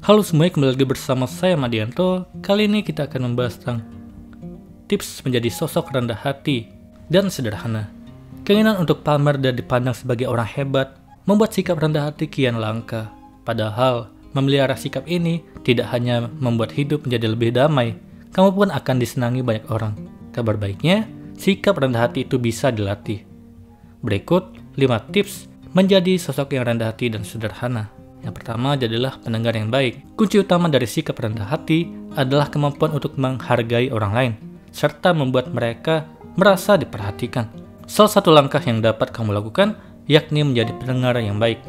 Halo semuanya, kembali lagi bersama saya Madianto. Kali ini kita akan membahas tentang tips menjadi sosok rendah hati dan sederhana. Keinginan untuk pamer dan dipandang sebagai orang hebat membuat sikap rendah hati kian langka. Padahal, memelihara sikap ini tidak hanya membuat hidup menjadi lebih damai, kamu pun akan disenangi banyak orang. Kabar baiknya, sikap rendah hati itu bisa dilatih. Berikut 5 tips menjadi sosok yang rendah hati dan sederhana. Yang pertama adalah pendengar yang baik. Kunci utama dari sikap rendah hati adalah kemampuan untuk menghargai orang lain, serta membuat mereka merasa diperhatikan. Salah satu langkah yang dapat kamu lakukan, yakni menjadi pendengar yang baik.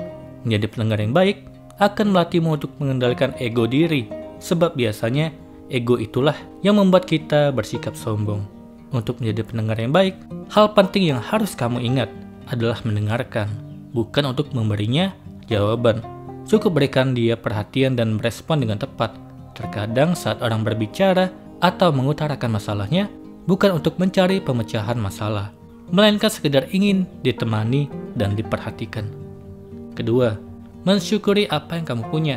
Menjadi pendengar yang baik akan melatihmu untuk mengendalikan ego diri, sebab biasanya ego itulah yang membuat kita bersikap sombong. Untuk menjadi pendengar yang baik, hal penting yang harus kamu ingat adalah mendengarkan, bukan untuk memberinya jawaban. Cukup berikan dia perhatian dan merespon dengan tepat. Terkadang saat orang berbicara atau mengutarakan masalahnya, bukan untuk mencari pemecahan masalah, melainkan sekedar ingin ditemani dan diperhatikan. Kedua, mensyukuri apa yang kamu punya.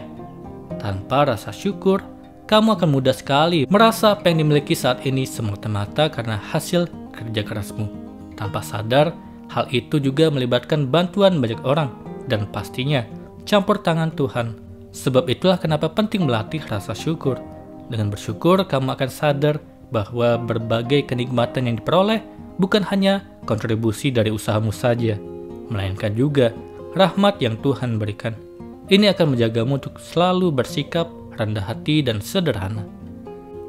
Tanpa rasa syukur, kamu akan mudah sekali merasa apa yang dimiliki saat ini semata-mata karena hasil kerja kerasmu. Tanpa sadar, hal itu juga melibatkan bantuan banyak orang dan pastinya campur tangan Tuhan. Sebab itulah kenapa penting melatih rasa syukur. Dengan bersyukur, kamu akan sadar bahwa berbagai kenikmatan yang diperoleh bukan hanya kontribusi dari usahamu saja, melainkan juga rahmat yang Tuhan berikan. Ini akan menjagamu untuk selalu bersikap rendah hati dan sederhana.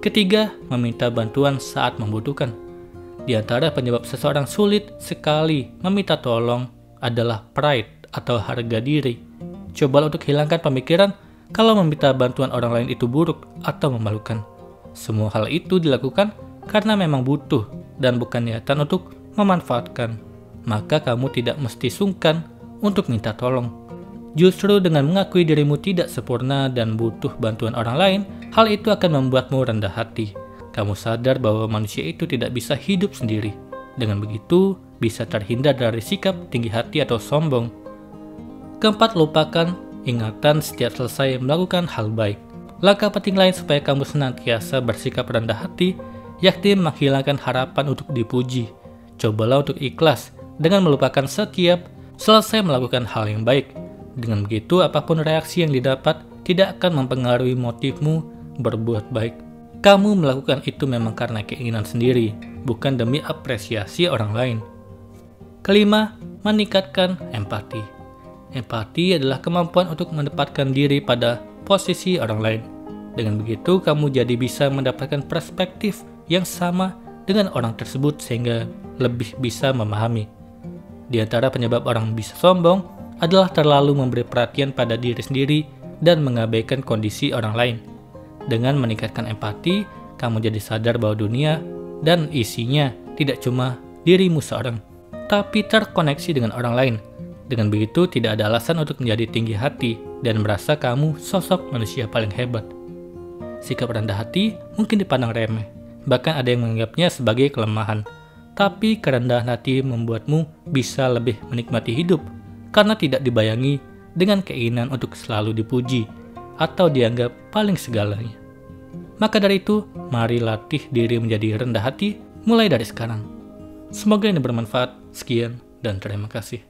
Ketiga, meminta bantuan saat membutuhkan. Di antara penyebab seseorang sulit sekali meminta tolong adalah pride atau harga diri. Cobalah untuk hilangkan pemikiran kalau meminta bantuan orang lain itu buruk atau memalukan. Semua hal itu dilakukan karena memang butuh dan bukan niatan untuk memanfaatkan. Maka kamu tidak mesti sungkan untuk minta tolong. Justru dengan mengakui dirimu tidak sempurna dan butuh bantuan orang lain, hal itu akan membuatmu rendah hati. Kamu sadar bahwa manusia itu tidak bisa hidup sendiri. Dengan begitu, bisa terhindar dari sikap tinggi hati atau sombong. Keempat, lupakan ingatan setiap selesai melakukan hal baik. Langkah penting lain supaya kamu senantiasa bersikap rendah hati, yakni menghilangkan harapan untuk dipuji. Cobalah untuk ikhlas dengan melupakan setiap selesai melakukan hal yang baik. Dengan begitu, apapun reaksi yang didapat tidak akan mempengaruhi motifmu berbuat baik. Kamu melakukan itu memang karena keinginan sendiri, bukan demi apresiasi orang lain. Kelima, meningkatkan empati. Empati adalah kemampuan untuk menempatkan diri pada posisi orang lain. Dengan begitu, kamu jadi bisa mendapatkan perspektif yang sama dengan orang tersebut sehingga lebih bisa memahami. Di antara penyebab orang bisa sombong adalah terlalu memberi perhatian pada diri sendiri dan mengabaikan kondisi orang lain. Dengan meningkatkan empati, kamu jadi sadar bahwa dunia dan isinya tidak cuma dirimu seorang, tapi terkoneksi dengan orang lain. Dengan begitu, tidak ada alasan untuk menjadi tinggi hati dan merasa kamu sosok manusia paling hebat. Sikap rendah hati mungkin dipandang remeh, bahkan ada yang menganggapnya sebagai kelemahan. Tapi kerendahan hati membuatmu bisa lebih menikmati hidup, karena tidak dibayangi dengan keinginan untuk selalu dipuji atau dianggap paling segalanya. Maka dari itu, mari latih diri menjadi rendah hati mulai dari sekarang. Semoga ini bermanfaat. Sekian dan terima kasih.